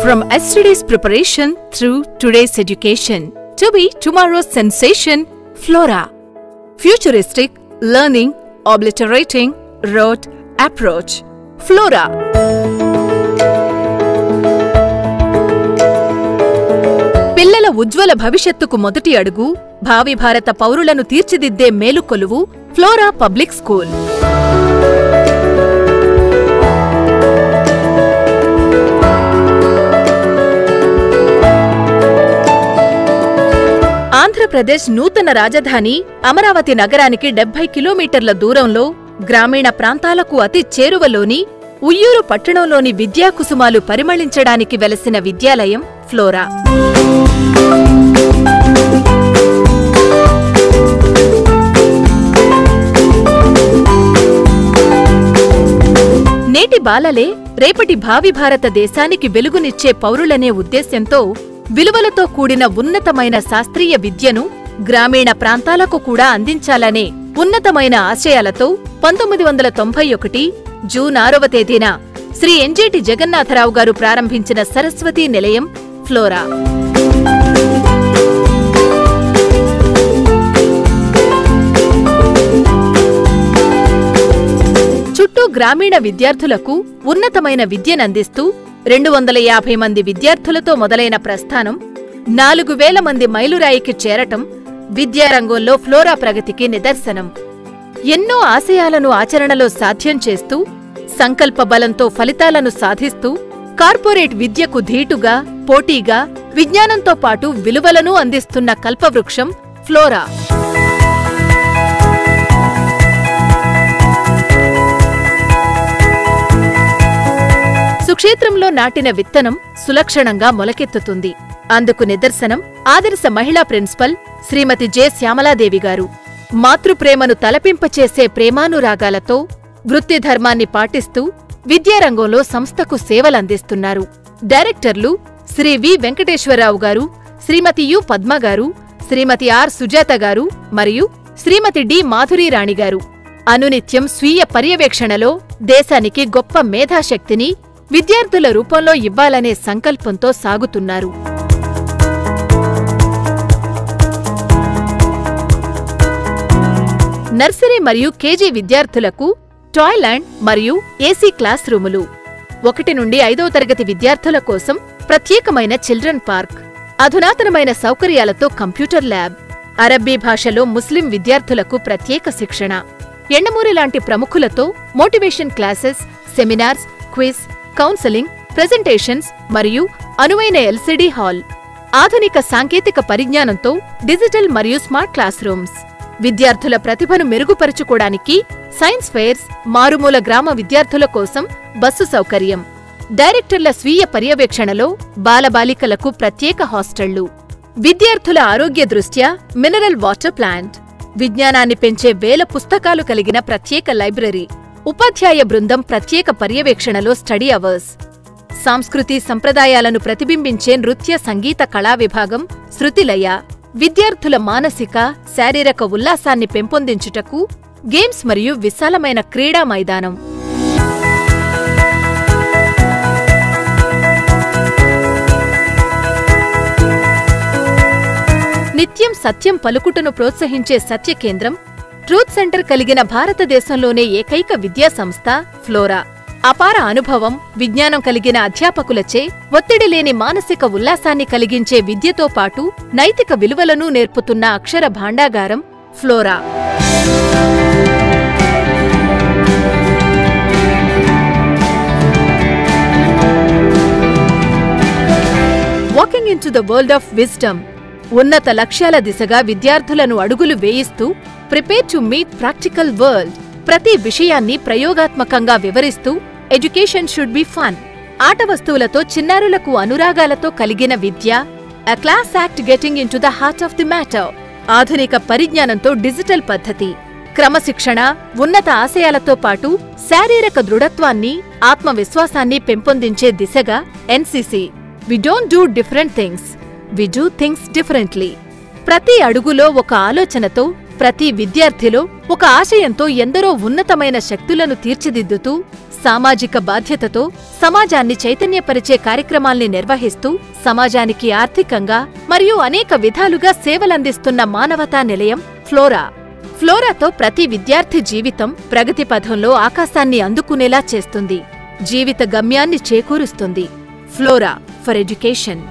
From yesterday's preparation through today's education to be tomorrow's sensation, Flora. Futuristic, learning, obliterating, rote, approach. Flora. పిల్లల ఉజ్వల భవిష్యత్తుకు మొదటి అడుగు, భావి భారత పౌరులను తీర్చిదిద్దే మేలుకొలువు ఫ్లోరా పబ్లిక్ స్కూల్. ఆంధ్రప్రదేశ్ నూతన రాజధాని అమరావతి నగరానికి 70 కిలోమీటర్ల దూరంలో గ్రామీణ ప్రాంతాలకు అతి చేరువలోని ఉయ్యూరు పట్టణంలోని విద్యాకుసుమాలు పరిమళించడానికి వెలసిన విద్యాలయం ఫ్లోరా. నేటి బాలలే రేపటి భావి భారతదేశానికి వెలుగునిచ్చే పౌరులనే ఉద్దేశ్యంతో విలువలతో కూడిన ఉన్నతమైన శాస్త్రీయ విద్యను గ్రామీణ ప్రాంతాలకు కూడా అందించాలనే ఉన్నతమైన ఆశయాలతో 1991 జూన్ 6వ తేదీన శ్రీ ఎన్జేటి జగన్నాథరావు గారు ప్రారంభించిన సరస్వతీ నిలయం ఫ్లోరా. చుట్టూ గ్రామీణ విద్యార్థులకు ఉన్నతమైన విద్యనందిస్తూ 250 మంది విద్యార్థులతో మొదలైన ప్రస్థానం 4000 మంది మైలురాయికి చేరటం విద్యారంగంలో ఫ్లోరా ప్రగతికి నిదర్శనం. ఎన్నో ఆశయాలను ఆచరణలో సాధ్యం చేస్తూ, సంకల్ప బలంతో ఫలితాలను సాధిస్తూ, కార్పొరేట్ విద్యకు ధీటుగా, పోటీగా, విజ్ఞానంతో పాటు విలువలను అందిస్తున్న కల్పవృక్షం ఫ్లోరా. సుక్షేత్రంలో నాటిన విత్తనం సులక్షణంగా మొలకెత్తుతుంది. అందుకు నిదర్శనం ఆదర్శ మహిళా ప్రిన్సిపల్ శ్రీమతి జె శ్యామలాదేవి గారు. మాతృప్రేమను తలపింపచేసే ప్రేమానురాగాలతో వృత్తి ధర్మాన్ని పాటిస్తూ విద్యారంగంలో సంస్థకు సేవలందిస్తున్నారు. డైరెక్టర్లు శ్రీ వి వెంకటేశ్వరరావు గారు, శ్రీమతి యు పద్మ గారు, శ్రీమతి ఆర్ సుజాత గారు మరియు శ్రీమతి డి మాధురీరాణి గారు అనునిత్యం స్వీయ పర్యవేక్షణలో దేశానికి గొప్ప మేధాశక్తిని విద్యార్థుల రూపంలో ఇవ్వాలనే సంకల్పంతో సాగుతున్నారు. నర్సరీ మరియు కేజీ విద్యార్థులకు టాయ్లాండ్ మరియు ఏసీ క్లాస్ రూములు, 1 నుండి 5వ తరగతి విద్యార్థుల కోసం ప్రత్యేకమైన చిల్డ్రన్ పార్క్, అధునాతనమైన సౌకర్యాలతో కంప్యూటర్ ల్యాబ్, అరబ్బీ భాషలో ముస్లిం విద్యార్థులకు ప్రత్యేక శిక్షణ, ఎండమూరి లాంటి ప్రముఖులతో motivation classes, seminars, quiz, counselling, presentations మరియు అనువైన ఎల్సిడి హాల్, ఆధునిక సాంకేతిక పరిజ్ఞానంతో డిజిటల్ మరియు స్మార్ట్ క్లాస్ రూమ్స్, విద్యార్థుల ప్రతిభను మెరుగుపరుచుకోవడానికి సైన్స్ ఫెయిర్స్, మారుమూల గ్రామ విద్యార్థుల కోసం బస్సు సౌకర్యం, డైరెక్టర్ల స్వీయ పర్యవేక్షణలో బాలబాలికలకు ప్రత్యేక హాస్టళ్లు, విద్యార్థుల ఆరోగ్య దృష్ట్యా మినరల్ వాటర్ ప్లాంట్, విజ్ఞానాన్ని పెంచే వేల పుస్తకాలు కలిగిన ప్రత్యేక లైబ్రరీ, ఉపాధ్యాయ బృందం ప్రత్యేక పర్యవేక్షణలో స్టడీ అవర్స్, సంస్కృతి సంప్రదాయాలను ప్రతిబింబించే నృత్య సంగీత కళా విభాగం శృతిలయ, విద్యార్థుల మానసిక, శారీరక ఉల్లాసాన్ని పెంపొందించుటకు గేమ్స్ మరియు విశాలమైన క్రీడా మైదానం. నిత్యం సత్యం పలుకుటను ప్రోత్సహించే సత్య కేంద్రం, ట్రూత్ సెంటర్ కలిగిన భారతదేశంలోనే ఏకైక విద్యా సంస్థ ఫ్లోరా. అపార అనుభవం, విజ్ఞానం కలిగిన అధ్యాపకులచే ఒత్తిడి లేని మానసిక ఉల్లాసాన్ని కలిగించే విద్యతో పాటు నైతిక విలువలను నేర్పుతున్న అక్షర భాండాగారం Flora. Walking into the world of wisdom, ఉన్నత లక్ష్యాల దిశగా విద్యార్థులను అడుగులు వేయిస్తూ prepare to meet practical world, ప్రతి విషయాన్ని ప్రయోగాత్మకంగా వివరిస్తూ ఎడ్యుకేషన్ షుడ్ బి ఫన్, ఆట వస్తువులతో చిన్నారులకు అనురాగాలతో కలిగిన విద్య, a class act getting into the heart of the matter, ఆధునిక పరిజ్ఞానంతో డిజిటల్ పద్ధతి, క్రమశిక్షణ, ఉన్నత ఆశయాలతో పాటు శారీరక దృఢత్వాన్ని, ఆత్మవిశ్వాసాన్ని పెంపొందించే దిశగా NCC. We don't do different things, we do things differently. ప్రతి అడుగులో ఒక ఆలోచనతో, ప్రతి విద్యార్థిలో ఒక ఆశయంతో ఎందరో ఉన్నతమైన శక్తులను తీర్చిదిద్దుతూ సామాజిక బాధ్యతతో సమాజాన్ని చైతన్యపరిచే కార్యక్రమాల్ని నిర్వహిస్తూ సమాజానికి ఆర్థికంగా మరియు అనేక విధాలుగా సేవలందిస్తున్న మానవతా నిలయం ఫ్లోరా. ఫ్లోరాతో ప్రతి విద్యార్థి జీవితం ప్రగతి పథంలో ఆకాశాన్ని అందుకునేలా చేస్తుంది, జీవిత గమ్యాన్ని చేకూరుస్తుంది. Flora for education.